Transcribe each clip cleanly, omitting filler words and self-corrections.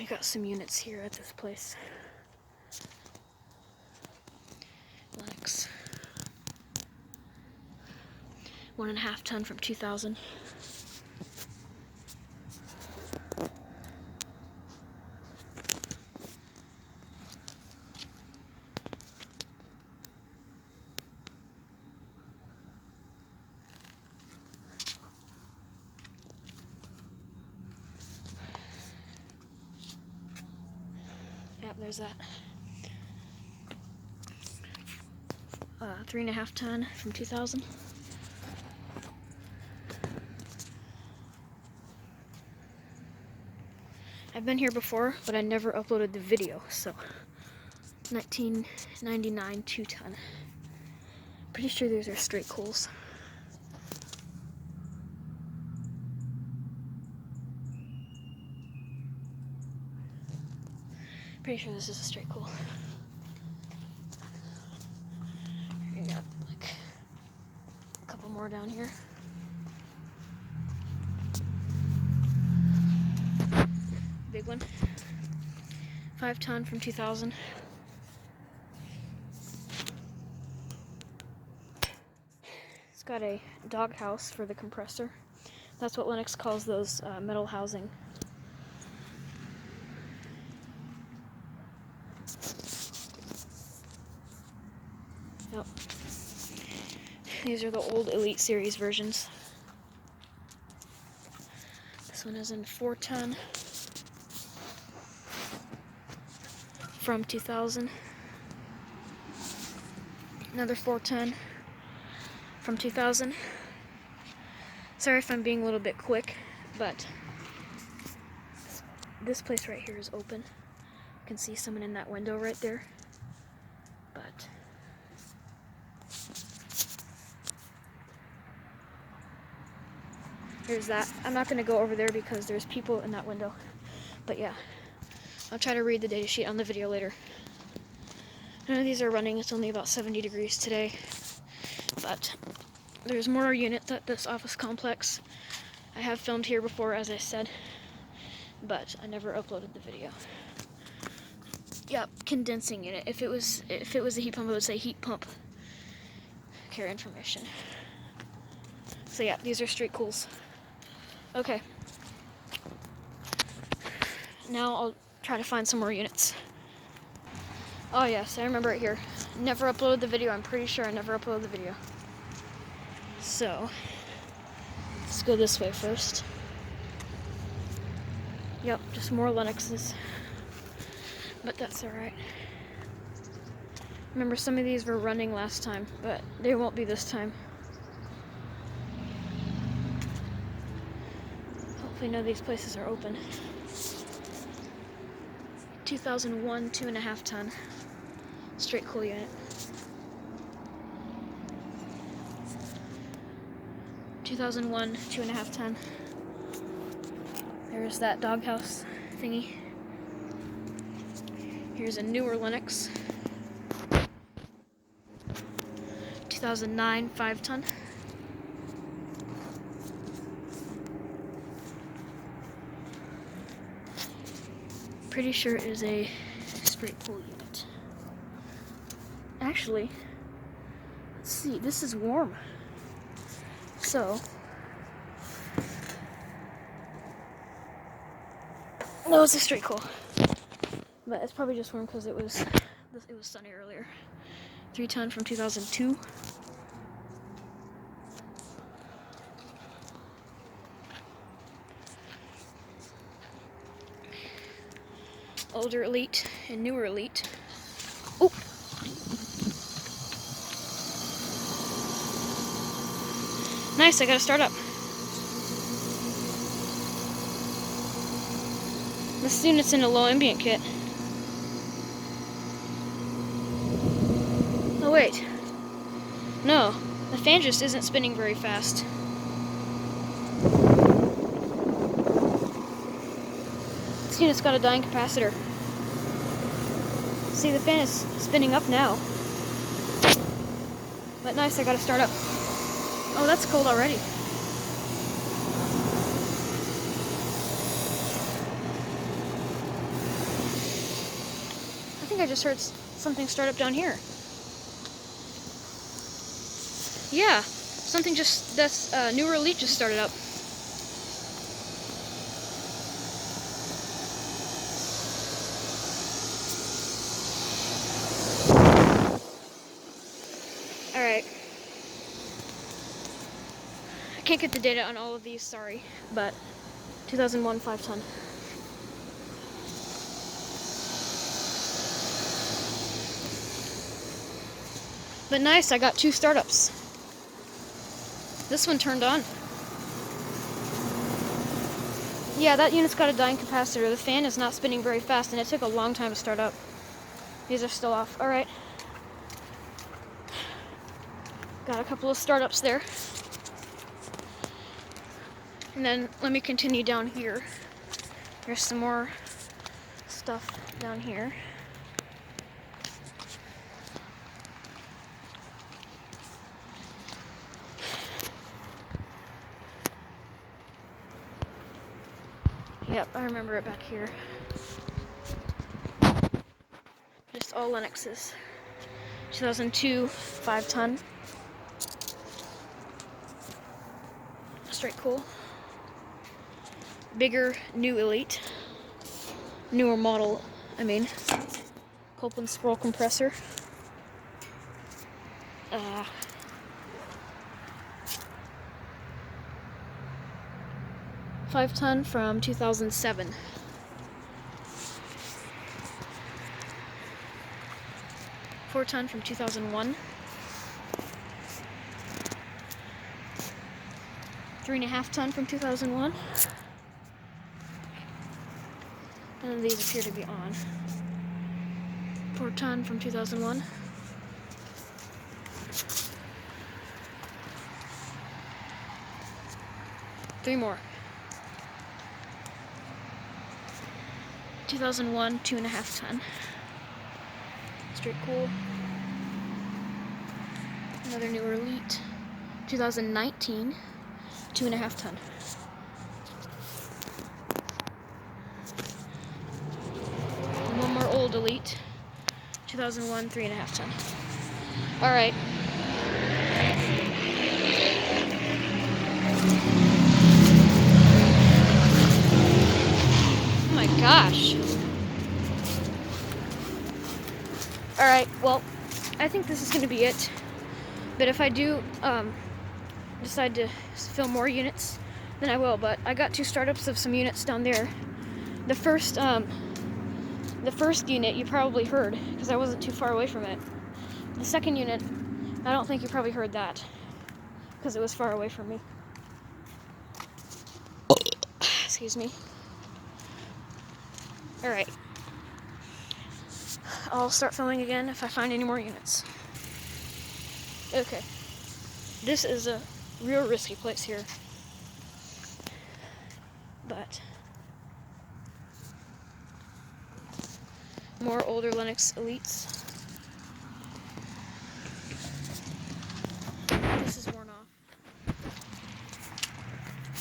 I got some units here at this place. Lennox. 1.5 ton from 2000. Yep, there's that. 3.5 ton from 2000. I've been here before, but I never uploaded the video, so 1999 2 ton. Pretty sure these are straight coals. Pretty sure this is a straight coal. We got like a couple more down here. Big one. 5 ton from 2000. It's got a doghouse for the compressor. That's what Lennox calls those metal housing. Yep. These are the old Elite series versions. This one is in 4 ton from 2000. Another 4 ton from 2000. Sorry if I'm being a little bit quick, but this place right here is open. You can see someone in that window right there. But there's that. I'm not going to go over there because there's people in that window. But yeah, I'll try to read the data sheet on the video later. None of these are running. It's only about 70 degrees today. But there's more units at this office complex. I have filmed here before, as I said, but I never uploaded the video. Yep, condensing unit. If it was a heat pump, I would say heat pump care information. So yeah, these are straight cools. Okay. Now I'll try to find some more units. Oh yes, I remember it here. Never uploaded the video. I'm pretty sure I never uploaded the video. So, let's go this way first. Yep, just more Lennoxes. But that's alright. Remember, some of these were running last time, but they won't be this time. Hopefully none of these places are open. 2001 2.5 ton. Straight cool unit. 2001 2.5 ton. There's that doghouse thingy. Here's a newer Lennox. 2009 5 ton. Pretty sure it is a straight cool unit. Actually, let's see, this is warm. So, no, it's a straight cool. But it's probably just warm because it was sunny earlier. 3 ton from 2002. Older Elite and newer Elite. Oh! Nice, I got to start up. This unit's in a low-ambient kit. Oh wait. No, the fan just isn't spinning very fast. This unit's got a dying capacitor. See, the fan is spinning up now. But nice, I gotta start up. Oh, that's cold already. think I just heard something start up down here. Yeah, something just, this newer Elite just started up. Alright. I can't get the data on all of these, sorry, but 2001 5-ton. But nice, I got 2 startups. This one turned on. Yeah, that unit's got a dying capacitor. The fan is not spinning very fast, and it took a long time to start up. These are still off. Alright. Got a couple of startups there. And then let me continue down here. There's some more stuff down here. Yep, I remember it back here. Just all Lennoxes. 2002 5-ton. Straight cool. Bigger new Elite. Newer model, I mean. Copeland scroll compressor. 5-ton from 2007. Four-ton from 2001. 3.5-ton from 2001. And these appear to be on. 4-ton from 2001. Three more. 2001 2.5-ton. Straight cool. Another newer Elite. 2019 2.5-ton. And one more old Elite. 2001 3.5-ton. All right. Oh my gosh. Alright, well, I think this is going to be it. But if I do decide to film more units, then I will. But I got 2 startups of some units down there. The first unit you probably heard, because I wasn't too far away from it. The second unit, I don't think you probably heard that, because it was far away from me. Excuse me. Alright. I'll start filming again if I find any more units. Okay. This is a real risky place here. But more older Lennox Elites. This is worn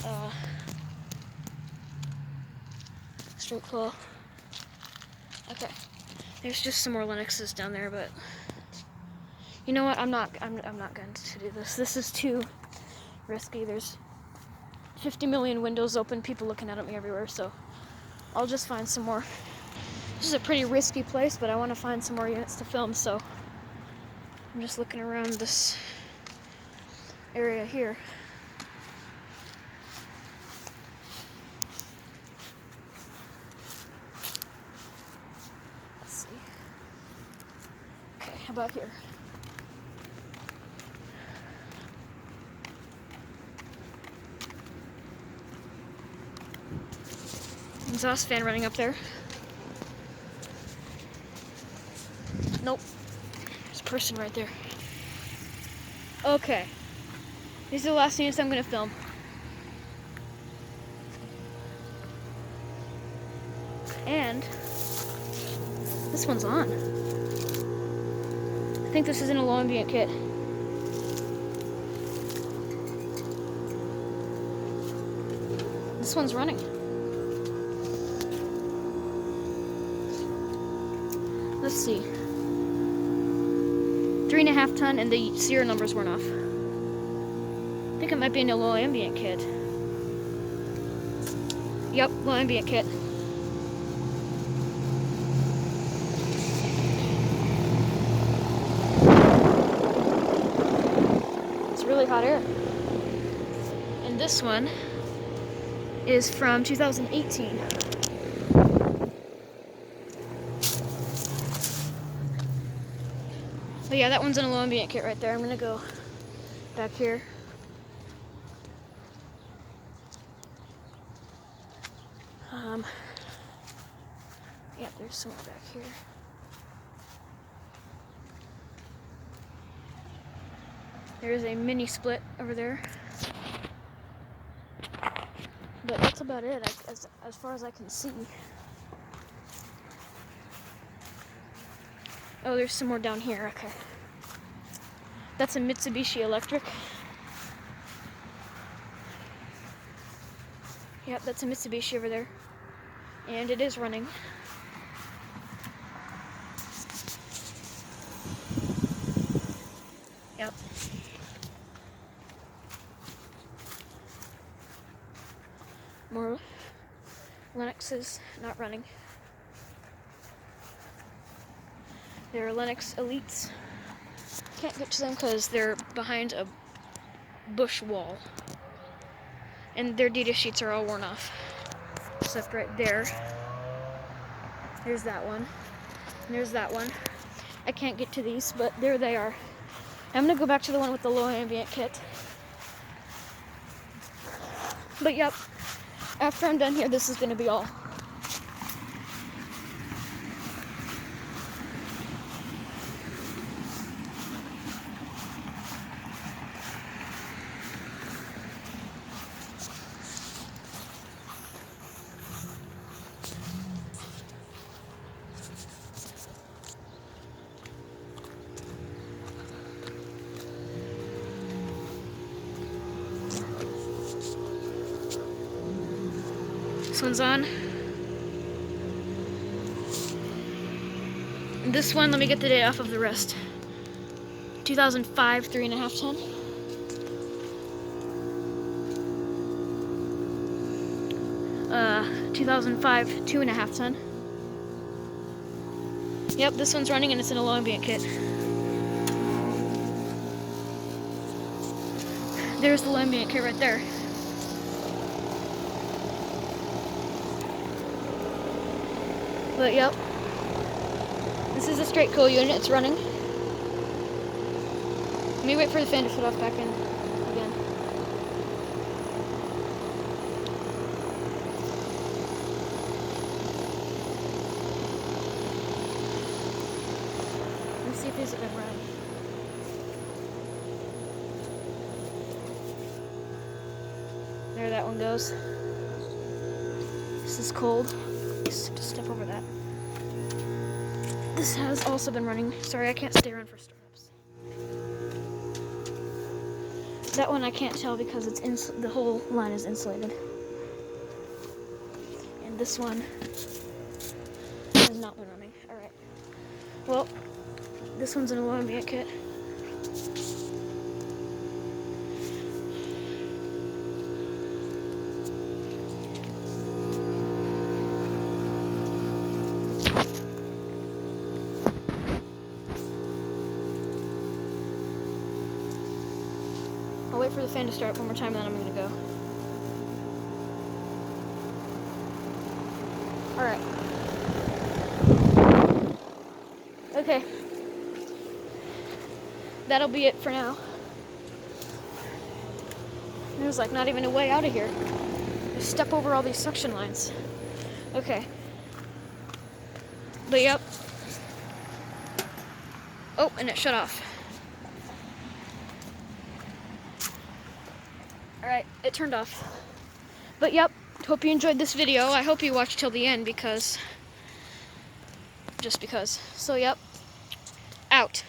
off. Straight cool. Okay. There's just some more Lennoxes down there, but you know what? I'm not going to do this. This is too risky. There's 50 million windows open, people looking at me everywhere, so I'll just find some more. This is a pretty risky place, but I want to find some more units to film, so I'm just looking around this area here. How about here? Exhaust fan running up there. Nope. There's a person right there. Okay. These are the last units I'm going to film. And this one's on. I think this is in a low-ambient kit. This one's running. let's see. 3.5 ton, and the serial numbers weren't off. I think it might be in a low-ambient kit. Yep, low-ambient kit. It's really hot air. And this one is from 2018. But yeah, that one's in a low-ambient kit right there. I'm gonna go back here. Yeah, there's someone back here. There's a mini split over there. But that's about it, as far as I can see. Oh, there's some more down here, okay. That's a Mitsubishi Electric. Yep, that's a Mitsubishi over there. And it is running. Yep. More Lennox is not running. They're Lennox Elites. Can't get to them because they're behind a bush wall. And their data sheets are all worn off. Except right there. There's that one. And there's that one. I can't get to these, but there they are. I'm gonna go back to the one with the low ambient kit. But yep, after I'm done here, this is gonna be all. This one's on. And this one, let me get the date off of the rest. 2005, 3.5 ton. 2005, 2.5 ton. Yep, this one's running and it's in a low ambient kit. There's the low ambient kit right there. But yep, this is a straight cool unit, it's running. Let me wait for the fan to shut off back in again. Let me see if these have been running. There that one goes. This is cold. Just step over that. This has also been running. Sorry, I can't stay around for startups. That one I can't tell because it's the whole line is insulated. And this one has not been running. Alright. Well, this one's in a low ambient kit. I'll wait for the fan to start one more time, then I'm gonna go. Alright. Okay. That'll be it for now. There's like not even a way out of here. Just step over all these suction lines. Okay. But yep. Oh, and it shut off. Alright, it turned off. But yep, hope you enjoyed this video. I hope you watched till the end because... just because. So yep, out.